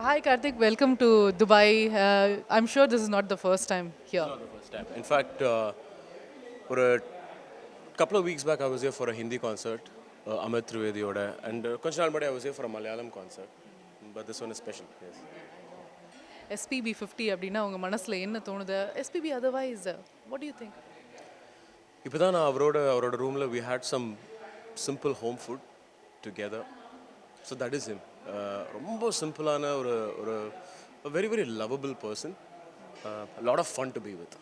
Hi Karthik, welcome to Dubai. I'm sure this is not the first time This is here. not the first time. In fact, for a couple of weeks back, I was here for a Hindi concert, Amit Trivediyoda, and கொஞ்ச நாள் முன்னாடி I was here for a Malayalam concert. But this one is special. Yes. SPB 50 அப்படின்னா உங்க மனசுல என்ன தோணுது? SPB otherwise, what do you think? இப்போதான் நான் அவரோட ரூமில் we had some simple home food together. So that is him. ரொம்ப சிம்பிளான ஒரு a very very lovable person. A lot of fun to be with.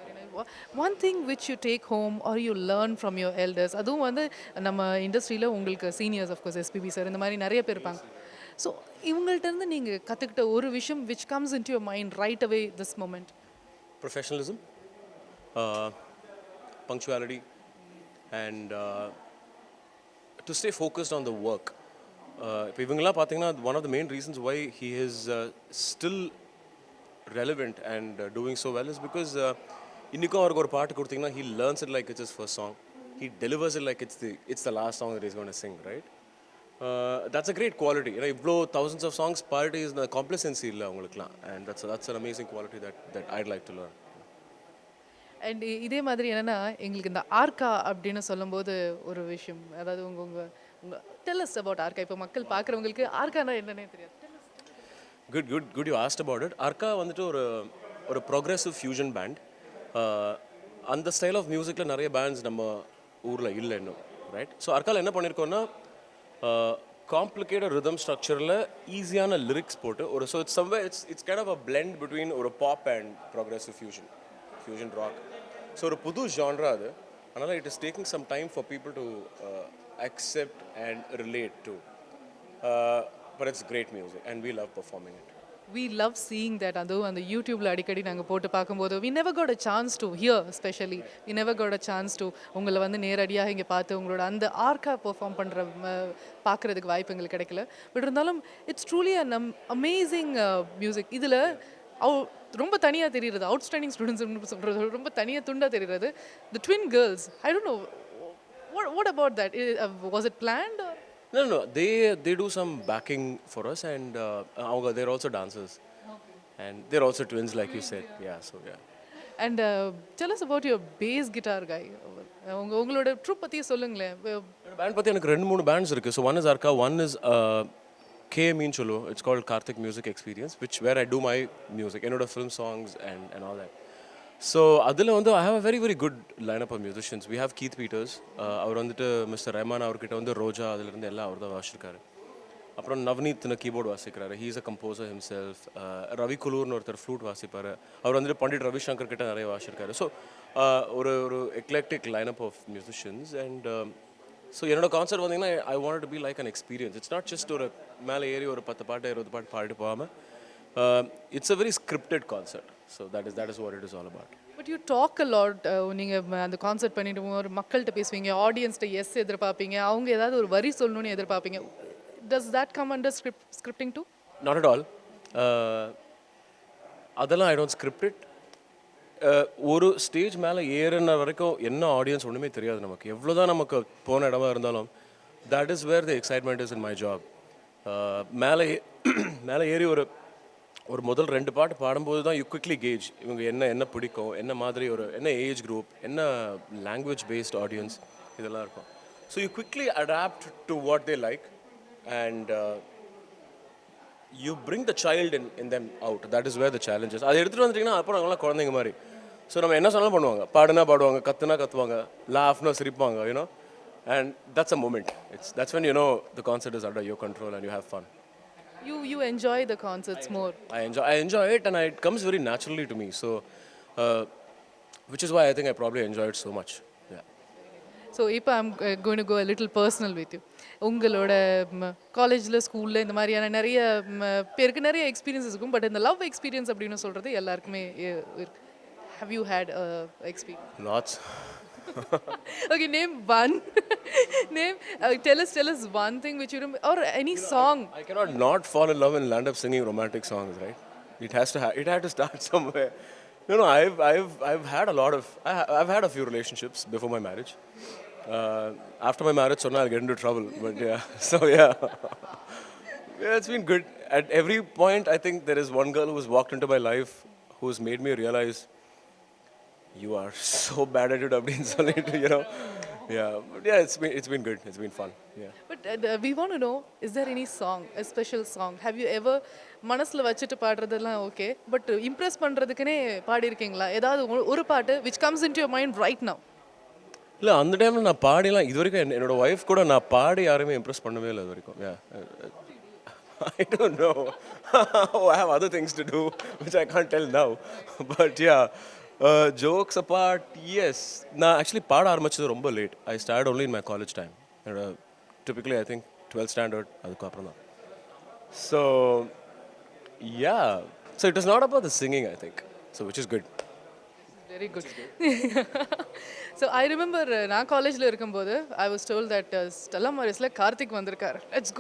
Very nice. One thing which you take home or you learn from your elders, அதுவும் வந்து நம்ம இண்டஸ்ட்ரியில் உங்களுக்கு seniors of course SPB sir இந்த மாதிரி நிறைய பேர் இருப்பாங்க. ஸோ இவங்கள்ட்ட இருந்து நீங்கள் கற்றுக்கிட்ட ஒரு விஷயம் which comes into your mind right away this moment. Professionalism, uh, punctuality, and to stay focused on the work. இப்போ இவங்கெல்லாம் பார்த்தீங்கன்னா one of the main reasons why he is still relevant and doing so well is because இன்றைக்கும் அவருக்கு ஒரு பாட்டு கொடுத்தீங்கன்னா he learns it like it's his first song. He delivers it like it's the last song that he's going to sing, right? That's a great quality. ஏன்னா இவ்வளோ thousands of songs பாடிட்டு is the complacency இல்லை அவங்களுக்குலாம், and that's an amazing quality that I'd like to learn. And இதே மாதிரி என்னன்னா எங்களுக்கு இந்த ஆர்கா அப்படின்னு சொல்லும்போது ஒரு விஷயம் அதாவது உங்க உங்க உங்க டெல்லஸ் அபவுட் ஆர்கா இப்போ மக்கள் பார்க்குறவங்களுக்கு ஆர்கானா என்னன்னே தெரியாது. Good you asked about it. Arka வந்துட்டு ஒரு ப்ரோக்ரெசிவ் ஃபியூஷன் பேண்ட். அந்த ஸ்டைல் ஆஃப் மியூசிக்கில் நிறைய பேண்ட்ஸ் நம்ம ஊரில் இல்லை இன்னும், ரைட்? ஸோ அர்க்காவில் என்ன பண்ணியிருக்கோன்னா காம்ப்ளிகேட்டட் ரிதம் ஸ்ட்ரக்சரில் ஈஸியான லிரிக்ஸ் போட்டு so it's someway it's kind of a blend between ஒரு pop and progressive fusion rock. So ஒரு புது ஜான்ரா அது. அதனால் it is taking some time for people to accept and relate to. But it's great music and we love performing it. We love seeing that. அதுவும் அந்த யூடியூப்ல அடிக்கடி நாங்கள் போட்டு பார்க்கும்போது we never got a chance to hear especially we never got a chance to உங்களை வந்து நேரடியாக இங்கே பார்த்து உங்களோட அந்த ஆர்கா பெர்ஃபார்ம் பண்ணுற பார்க்குறதுக்கு வாய்ப்பு எங்களுக்கு கிடைக்கல. பட் இருந்தாலும் it's truly an amazing music. இதில் ரொம்ப தனியாக தெரிகிறது அவுட்ஸ்டாண்டிங் ஸ்டூடெண்ட்ஸ் சொல்கிறது ரொம்ப தனியாக துண்டாக தெரிகிறது the twin girls. I don't know what about that? Was it planned or? No. They do some backing for us, and they're also dancers, and they're also twins, like you said. Yeah, so yeah. And tell us about your bass guitar guy. உங்களோட troupe பற்றி சொல்லுங்களேன். Band பற்றி எனக்கு ரெண்டு மூணு bands இருக்குது. So one is Arka, one is KMன்னு சொல்லுவோம். It's called Karthik music experience, which where I do my music, என்னோட film songs and all that. So அதில் வந்து I have a very very good line up of musicians. We have Keith Peters, அவர் வந்துட்டு mister Rahman, அவர்கிட்ட வந்து ரோஜா அதுலேருந்து எல்லாம் அவர் தான் வாசிச்சிருக்காரு. அப்புறம் நவ்னீத்னு கீபோர்டு வாசிக்கிறாரு, he is a composer himself. Ravi குலூர்னு ஒருத்தர் ஃப்ளூட் வாசிப்பார், அவர் வந்துட்டு பண்டிட் ரவிசங்கர் கிட்ட நிறைய வாசிச்சிருக்காரு. ஸோ ஒரு eclectic line up of musicians. And so என்னோட கான்சர்ட் வந்தீங்கன்னா I want to be like an experience. It's not just ஒரு மேலே ஏறி ஒரு 10 பாட்டு 20 பாட்டு பாடிட்டு போகாமல் it's a very scripted concert. So that is what it is all about. But you talk a lot. நீங்கள் அந்த கான்சர்ட் பண்ணிட்டு ஒரு மக்கள்கிட்ட பேசுவீங்க, ஆடியன்ஸ்கிட்ட எஸ் எதிர்பார்ப்பீங்க, அவங்க ஏதாவது ஒரு வரி சொல்லணும்னு எதிர்பார்ப்பீங்க. டஸ் that come under scripting too? Not at all. அதெல்லாம் ஐ டோன்ட் ஸ்கிரிப்ட் இட். ஒரு ஸ்டேஜ் மேலே ஏறின வரைக்கும் என்ன ஆடியன்ஸ் ஒன்றுமே தெரியாது நமக்கு. எவ்வளோ தான் நமக்கு போன இடமா இருந்தாலும் that is where the excitement is in my job. மேலே மேலே ஏறி ஒரு ஒரு முதல் 2 பாட்டு பாடும்போது தான் யூ குவிக்லி கேஜ் இவங்க என்ன பிடிக்கும், என்ன மாதிரி என்ன ஏஜ் குரூப், என்ன லாங்குவேஜ் பேஸ்ட் ஆடியன்ஸ், இதெல்லாம் இருக்கும். So you quickly adapt to what they like and you bring the child in them out. That is where the challenges. அதை எடுத்துகிட்டு வந்துட்டிங்கன்னா அப்புறம் அவங்களாம் குழந்தைங்க மாதிரி. ஸோ நம்ம என்ன சொன்னாலும் பண்ணுவாங்க, பாடுனா பாடுவாங்க, கத்துனா கத்துவாங்க, லாஃப்னா சிரிப்பாங்க, you know. And that's a moment. That's when you know the concert is under your control and you have fun. You enjoy the concerts more. I enjoy it, and it comes very naturally to me. So, which is why I think I probably enjoy it so much. Yeah. So இப்போ I'm going to go a little personal with you. உங்களோட காலேஜில் ஸ்கூலில் இந்த மாதிரியான நிறைய பேருக்கு நிறைய experience இருக்கும். பட் இந்த லவ் எக்ஸ்பீரியன்ஸ் அப்படின்னு சொல்கிறது எல்லாருக்குமே இருக்கு. How you had experience? Lots. Okay, name one. Name. Tell us one thing which you remember, or any song. I cannot not fall in love and land up singing romantic songs, right? It had to start somewhere. No. I've had a lot of. I've had a few relationships before my marriage. After my marriage, so now I'll get into trouble. But yeah, so yeah. Yeah, it's been good. At every point, I think there is one girl who's walked into my life who's made me realize you are so bad at it, அப்படின்னு சொல்லிட்டு, you know. Yeah, but yeah, it's been good. It's been fun. Yeah. But we want to know, is there any song, a special song? Have you ever மனசுல வச்சுட்டு பாடுறதெல்லாம் okay but Impress பண்றதுக்குனே பாடியிருக்கீங்களா ஏதாவது ஒரு பாட்டு which comes into your mind right now? இல்ல அந்த டைம்ல நான் பாடிலாம் இது வரைக்கும் என்னோட ஒய்ஃப் கூட நான் பாடி யாரையுமே இம்ப்ரெஸ் பண்ணவே இல்லை இது வரைக்கும். Yeah. I don't know. I have other things to do, which I can't tell now. But yeah, jokes apart, yes. நான் ஆக்சுவலி பாட ஆரம்பிச்சது ரொம்ப late. I started only in my college time. Typically, I think 12th standard அதுக்கப்புறம் தான். So, yeah. So it is not about the singing, I think. So which is good. Very good. So I remember நான் காலேஜில் இருக்கும்போது I was told that Stella Marisல Karthik வந்திருக்கார். Let's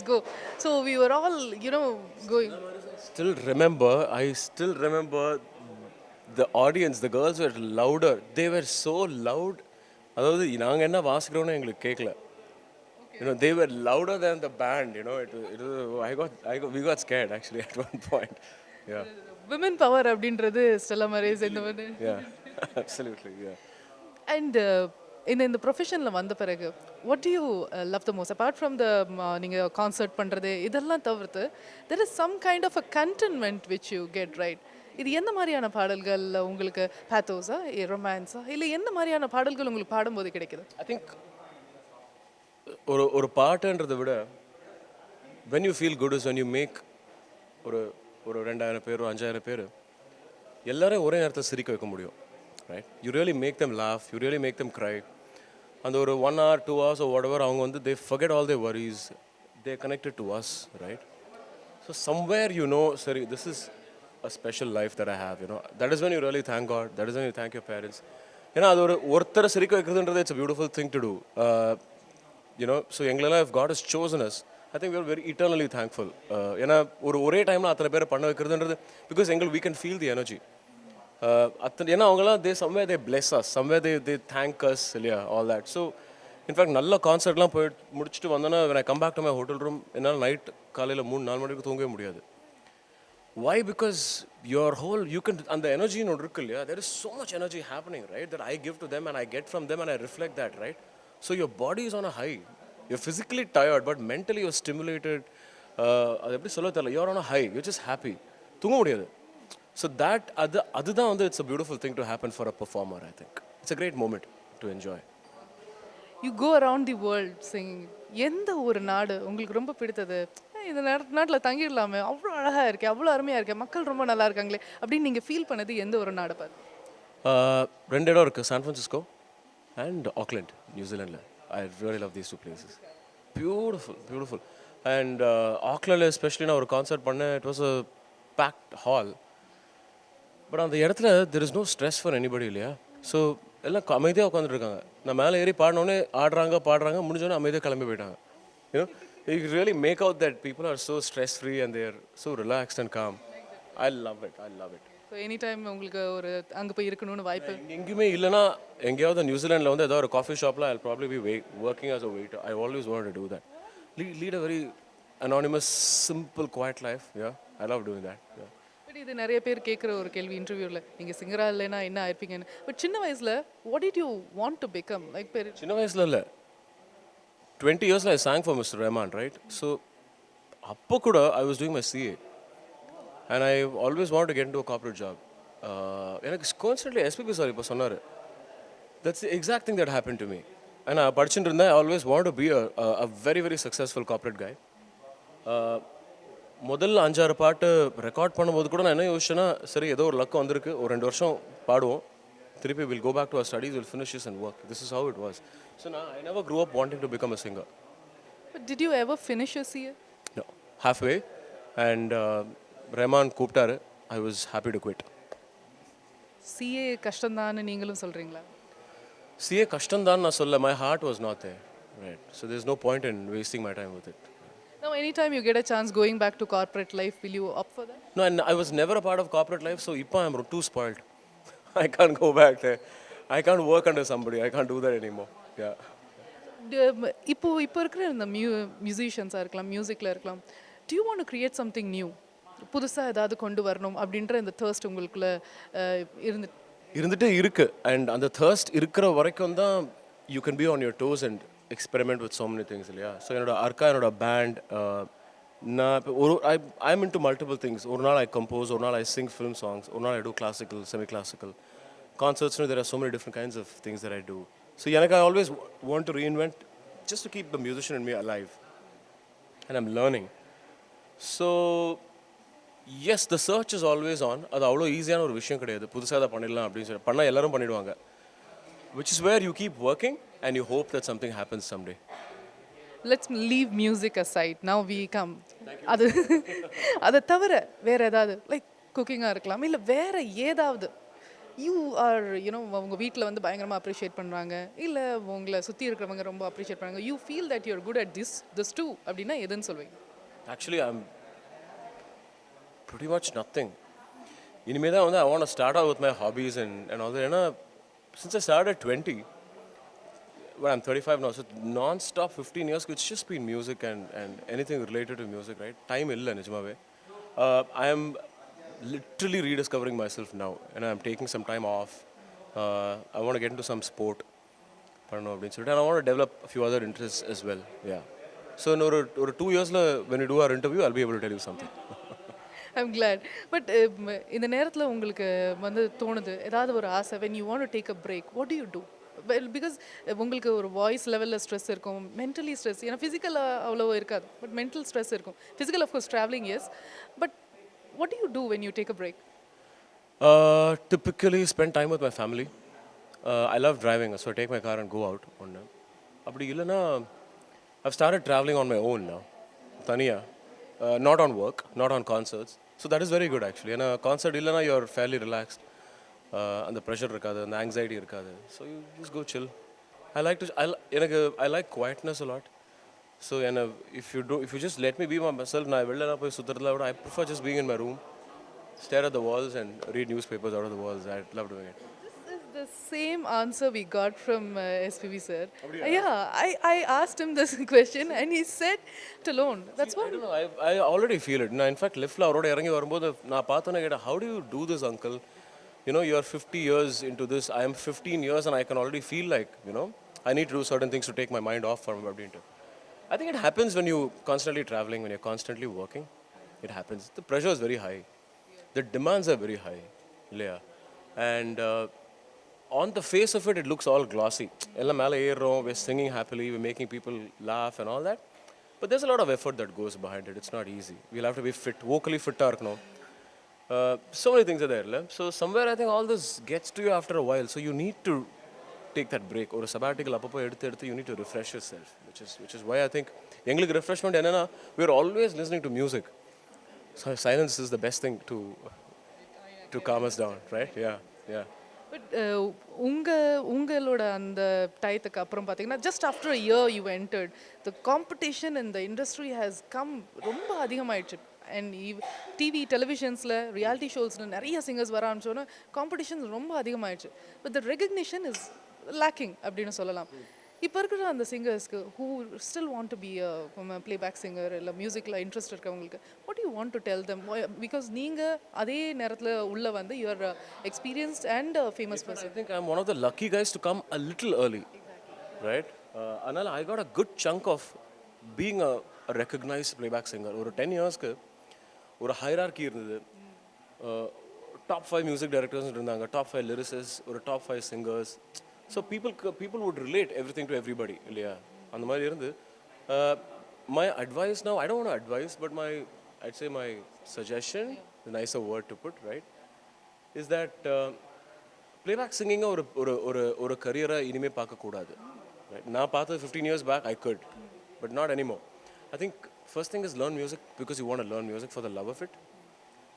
go. So we were all, going. I still remember the audience, the girls were louder. They were so loud. அதாவது நாங்க என்ன வாசிக்கிறோம்னு எங்களுக்கு கேட்கல. They were louder than the band. We got scared actually at one point. Yeah, Women power அப்படின்றது Stella மரேஸ் இந்த மாதிரி. yeah, absolutely, yeah. And இந்த ப்ரொஃபஷனில் வந்த பிறகு what do you love the most apart from the நீங்கள் கான்சர்ட் பண்ணுறது இதெல்லாம் தவிர்த்து there is some kind of a contentment which you get right. இது எந்த மாதிரியான பாடல்கள் உங்களுக்கு பேத்தோஸா ரொமான்ஸா இல்லை எந்த மாதிரியான பாடல்கள் உங்களுக்கு பாடும்போது கிடைக்குது? I think ஒரு பாட்டுன்றதை விட when you feel good is when you make ஒரு ஒரு 2000 பேர் 5000 பேர் எல்லாரும் ஒரே நேரத்தில் சிரிக்க வைக்க முடியும். Right? You really make them laugh, you really make them cry. And ஒரு 1 hour 2 hours or whatever அவங்க வந்து they forget all their worries, they're connected to us, right? So somewhere sorry, this is a special life that I have. That is when you really thank God, that is when you thank your parents. ஏன்னா அது ஒருத்தரை சிரிக்க வைக்கிறதுன்றது it's a beautiful thing to do. So எங்களெல்லாம் if God has chosen us, I think we are very eternally thankful. ஏன்னா ஒரே டைமில் அத்தனை பேரை பண்ண வைக்கிறதுன்றது because we can feel the energy. ஏன்னா அவங்களாம் somewhere they bless us, somewhere they thank us, இல்லையா, all that. So in fact நல்ல கான்சர்ட்லாம் போய் முடிச்சுட்டு வந்தோன்னா when I come back to my hotel room என்னால் நைட் காலையில் 3-4 மணிக்கு தூங்கவே முடியாது. Why? Because your whole and the energy in இருக்கு இல்லையா, there is so much energy happening, right, that I give to them and I get from them and I reflect that, right? So your body is on a high. You're physically tired but mentally you're stimulated. அது எப்படி சொல்ல தெரியல, you're on a high, you're just happy. தூங்க முடியாது. So அதுதான் வந்து it's a beautiful thing to happen for a performer, I think. It's a great moment to enjoy. You go around the world singing. எந்த ஒரு நாடு உங்களுக்கு ரொம்ப பிடித்தது? இந்த நாட்டில் தங்கிடலாமே, அவ்வளோ அழகாக இருக்கே, அவ்வளோ அருமையாக இருக்கே, மக்கள் ரொம்ப நல்லா இருக்காங்களே அப்படின்னு நீங்கள் ஃபீல் பண்ணது எந்த ஒரு நாடை பார்த்து? 2 இடம் இருக்குது, சான் ஃப்ரான்சிஸ்கோ அண்ட் ஆக்லாண்ட், நியூசிலாண்டில். I really love these two places. Beautiful. And ஆக்லாண்டில் எஸ்பெஷலி நான் ஒரு கான்சர்ட் பண்ணேன். It was a packed hall. But அந்த இடத்துல there is no stress for anybody, இல்லையா? ஸோ எல்லாம் அமைதியாக உட்காந்துருக்காங்க. நான் மேலே ஏறி பாடினோடனே பாடுறாங்க, முடிஞ்சோடனே அமைதியாக கிளம்பி போயிட்டாங்க. You really make out that people are so stress free and they are so relaxed and calm. I love it. So any time உங்களுக்கு ஒரு அங்கே போய் இருக்கணும்னு வாய்ப்பு? எங்கேயுமே இல்லைன்னா எங்கேயாவது நியூசிலாண்டில் வந்து ஏதாவது ஒரு காஃபி ஷாப்பில் I'll probably be working as a waiter. I always wanted to do that. Lead a very anonymous, simple, quiet life. Yeah, I love doing that. Yeah. But இது நிறைய பேர் கேட்குற ஒரு கேள்வி இன்டர்வியூவில், நீங்கள் சிங்கராக இல்லைன்னா என்ன ஆயிருப்பீங்கன்னு. பட் சின்ன வயசில் what did you want to become? Like சின்ன வயசில் இல்லை, 20 years I sang for Mr. Rahman, right? So அப்போ கூட I was doing my CA and I always wanted to get into a corporate job. எனக்கு coincidentally SPP sir இப்போ சொன்னார், that's the exact thing that happened to me. And நான் படிச்சுட்டு இருந்தேன். I always wanted to be a very very successful corporate guy. முதல்ல 5-6 பாட்டு record பண்ணும்போது கூட நான் என்ன யோசிச்சேன்னா, சரி ஏதோ ஒரு லக்கு வந்திருக்கு, ஒரு 2 வருஷம் பாடுவோம், திருப்பி will go back to our studies, will finish this and work. This is how it was. So I never grew up wanting to become a singer. But did you ever finish your CA? No, halfway. And Rahman கூப்பிட்டாரு, I was happy to quit. CA கஷ்டம்தான்னு நீங்களும் சொல்கிறீங்களா? CA கஷ்டம்தான் நான் சொல்ல, my heart was not there, right? So there's no point in wasting my time with it. Now anytime you get a chance going back to corporate life, will you opt for that? No, and I was never a part of corporate life, so இப்போ I'm too spoiled. I can't go back there. I can't work under somebody. I can't do that anymore. Yeah. இப்போ இப்போ இருக்கிற இந்த மியூசிஷியன்ஸாக இருக்கலாம், மியூசிக்கில் இருக்கலாம், do you want to create something new? புதுசாக ஏதாவது கொண்டு வரணும் அப்படின்ற இந்த thirst உங்களுக்குள்ள இருந்து இருந்துட்டே இருக்கு அண்ட் அந்த thirst இருக்கிற வரைக்கும் தான் you can be on your dose and experiment with so many things இல்லையா. ஸோ என்னோட அர்க்கா என்னோட பேண்ட் நான் இப்போ I am into multiple things. ஒரு நாள் ஐ கம்போஸ், ஒரு நாள் ஐ சிங் ஃபிலிம் சாங்ஸ், ஒரு நாள் I do classical, semi classical கான்சர்ட்ஸ்னு. There are so many different kinds of things that I do. So எனக்கு I always want to reinvent just to keep the musician in me alive, and I'm learning. So yes, the church is always on. அது அவ்வளோ ஈஸியான ஒரு விஷயம் கிடையாது. புதுசாக அதை பண்ணிடலாம் அப்படின்னு சொல்லி பண்ணால் எல்லாரும் பண்ணிடுவாங்க. Which is where you keep working and you hope that something happens someday. Let's leave music aside now we come அது அதை தவிர வேற ஏதாவது லைக் குக்கிங்காக இருக்கலாம், இல்லை வேற ஏதாவது யூ ஆர் யூனோ உங்கள் வீட்டில் வந்து பயங்கரமாக அப்ரிஷியேட் பண்ணுறாங்க, இல்லை உங்களை சுற்றி இருக்கிறவங்க ரொம்ப அப்ரிஷியேட் பண்ணுறாங்க, you feel that you're good at this too அப்படின்னா எதுன்னு சொல்வீங்க? Actually I am pretty much nothing. இனிமேல் தான் வந்து I want to start out with my hobbies and all that. ஏன்னா since I started at 20, well, I'm 35 now, so non-stop 15 years, it's just been music and anything related to music, right? Time illa nijamave. I am literally rediscovering myself now, and I'm taking some time off. I want to get into some sport. பண்ணணும் அப்படின்னு சொல்லிட்டு, and I want to develop a few other interests as well. Yeah. So in ஒரு 2 yearsல when we do our interview, I'll be able to tell you something. I'm glad. But இந்த நேரத்தில் உங்களுக்கு வந்து தோணுது ஏதாவது ஒரு ஆசை, when you want to take a break, what do you do? Well because உங்களுக்கு ஒரு வாய்ஸ் லெவலில் ஸ்ட்ரெஸ் இருக்கும், மென்டலி ஸ்ட்ரெஸ், ஏன்னா ஃபிசிக்கலாக அவ்வளோ இருக்காது, பட் மென்டல் ஸ்ட்ரெஸ் இருக்கும். Physical of course travelling yes, but what do you do when you take a break? Typically spend time with my family. I love driving, so I take my car and go out. அப்படி இல்லைன்னா I've started traveling on my own now, தனியா. Not on work, not on concerts. So that is very good actually. ஏன்னா concert இல்லைன்னா you're fairly relaxed. அந்த pressure இருக்காது, அந்த anxiety இருக்காது. So you just go chill. I like to, எனக்கு I like quietness a lot. So if you just let me be myself, நான் வெளில போய் சுற்றுறதுல விட I prefer just being in my room, stare at the walls and read newspapers out of the walls. I love doing it. This is the same answer we got from SPV sir. Yeah, I asked him this question and he said to alone. That's I what. don't know, I already feel it. நான் in fact லிஃப்ட்டில் அவரோட இறங்கி வரும்போது நான் பார்த்தோன்னே கேட்டேன், how do you do this uncle? You know, you're 50 years into this. I am 15 years and I can already feel like, you know, I need to do certain things to take my mind off from அப்படின்ட்டு. I think it happens when you constantly traveling, when you're constantly working. It happens. The pressure is very high. The demands are very high. இல்லையா? And on the face of it, it looks all glossy. எல்லாம் மேலே ஏறுறோம், we're singing happily, we're making people laugh and all that. But there's a lot of effort that goes behind it. It's not easy. We'll have to be fit, vocally fit-ஆ இருக்கணும். So many things are there. So somewhere I think all this gets to you after a while. So you need to take that break. Or a sabbatical அப்பப்போ எடுத்து you need to refresh yourself. Which is why I think எங்களுக்கு refreshment என்னன்னா, we're always listening to music. So silence is the best thing to calm us down, right? Yeah. But உங்களோட அந்த டயத்துக்கு அப்புறம் பார்த்தீங்கன்னா just after a year you entered the competition in the industry has come ரொம்ப அதிகமாயிடுச்சு. And TV டெலிவிஷன்ஸில் reality ஷோஸில் நிறைய சிங்கர்ஸ் வர ஆரம்பிச்சோன்னா காம்படிஷன் ரொம்ப அதிகமாயிடுச்சு. But the recognition is lacking அப்படின்னு சொல்லலாம். இப்போ இருக்கிற அந்த சிங்கர்ஸ்க்கு who still want to be playback singer இல்லை மியூசிக்கில் இன்ட்ரெஸ்ட் இருக்கவங்களுக்கு what you want to tell them? Because நீங்கள் அதே நேரத்தில் உள்ள வந்து your experienced and famous I person. think I'm one of the lucky guys to come a little early, right? Anal, I got a good chunk of being a recognized playback singer. ஒரு 10 yearsக்கு ஒரு hierarchy இருந்தது. Top 5 music directors இருந்தாங்க, top 5 lyricist, ஒரு top 5 singers. So people would relate everything to everybody இல்லையா? அந்த மாதிரி இருந்து my advice now, I don't want to advise, but I'd say my suggestion, the nicer word to put, right, is that playback singing ஒரு கரியரை இனிமேல் பார்க்கக்கூடாது. நான் பார்த்தது 15 years back I could, but not anymore. I think first thing is learn music because you want to learn music for the love of it.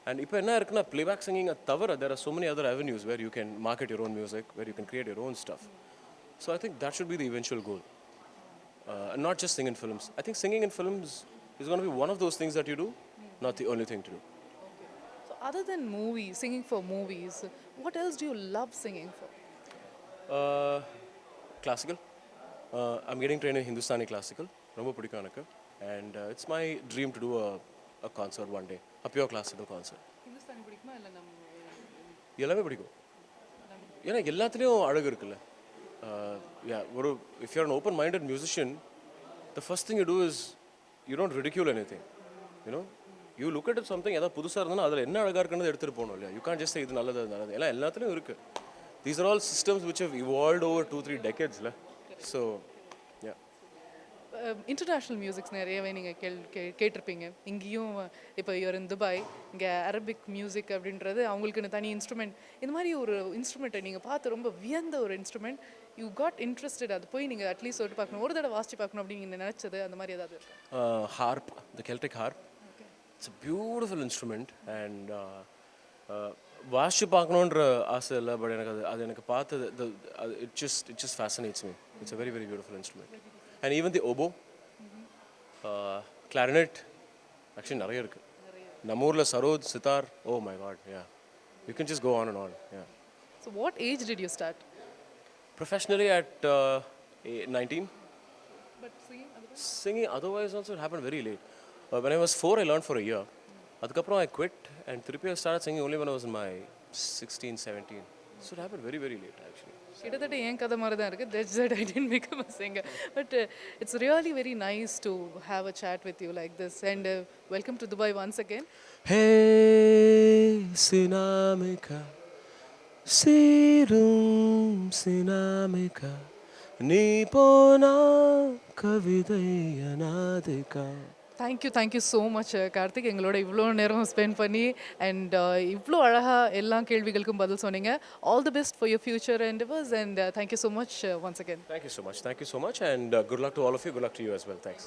And இப்போ என்ன இருக்குன்னா playback singing தவிர there are so many other avenues where you can market your own music, where you can create your own stuff. So I think that should be the eventual goal. And not just sing in films. I think singing in films is going to be one of those things that you do, not the only thing to do. So other than movies, singing for movies, what else do you love singing for? Classical. I'm getting trained in Hindustani classical. ரொம்ப பிடிக்கும் எனக்கு. And it's my dream to do a concert one day. A pure classical concert. Hindustani பிடிக்குமா இல்லை நம்ம எல்லாமே பிடிக்கும். ஏன்னா எல்லாத்துலேயும் அழகு இருக்குல்ல. ஒரு if you're an open-minded musician, the first thing you do is you don't ridicule anything. You know? You look at something எதாவது புதுசாக இருந்தாலும் அதில் என்ன அழகாக இருக்குன்னு எடுத்துகிட்டு போகணும் இல்லையா? You can't just say இது நல்லது அது நல்லது. எல்லாம் எல்லாத்துலேயும் இருக்குது. These are all systems which have evolved over 2-3 decades. So, yeah. International musics நிறையவே நீங்கள் கேட்டிருப்பீங்க. இங்கேயும் இப்போ யூர் இன் துபாய், இங்கே அரபிக் மியூசிக் அப்படின்றது அவங்களுக்குன்னு தனி இன்ஸ்ட்ருமெண்ட். இந்த மாதிரி ஒரு இன்ஸ்ட்ருமெண்ட்டை நீங்கள் பார்த்து ரொம்ப வியந்த ஒரு இன்ஸ்ட்ருமெண்ட், யூ காட் இன்ட்ரெஸ்டட். அது போய் நீங்கள் அட்லீஸ்ட் சொல்லிட்டு பார்க்கணும், ஒரு தடவை வாசிச்சு பார்க்கணும் அப்படின்னு நீங்கள் நினச்சது அந்த மாதிரி ஏதாவது இருக்கா? Harp, the Celtic harp. It's a beautiful instrument and வாசிச்சு பார்க்கணுன்ற ஆசை இல்லை, பட் எனக்கு அது எனக்கு பார்த்தது it just fascinates me. It's a very very beautiful instrument. And even the oboe, clarinet, actually நிறைய இருக்கு. நம்ம ஊரில் sarod, sitar, oh my god, yeah. You can just go on and on, yeah. So what age did you start? Professionally at 19. But Singing otherwise also it happened very late. When I was 4, I learned for a year. அதுக்கப்புறம் I quit and திருப்பி I started singing only when I was in my 16, 17. So it happened very, very late actually. கிட்டத்தட்ட என் கதை மாதிரி தான் இருக்குது. That's that I didn't become a singer. But it's really very nice to have a chat with you like this. And welcome to Dubai once again. Hey, Sinamika, Sirum Sinamika, Nipona Kavidaya Thank you so much, Karthik. எங்களோட இவ்வளோ நேரம் spend பண்ணி and இவ்வளோ அழகாக எல்லா கேள்விகளுக்கும் பதில் சொன்னீங்க. All the best for your future endeavors and thank you so much once again. Thank you so much. Thank you so much and good luck to all of you. Good luck to you as well. Thanks.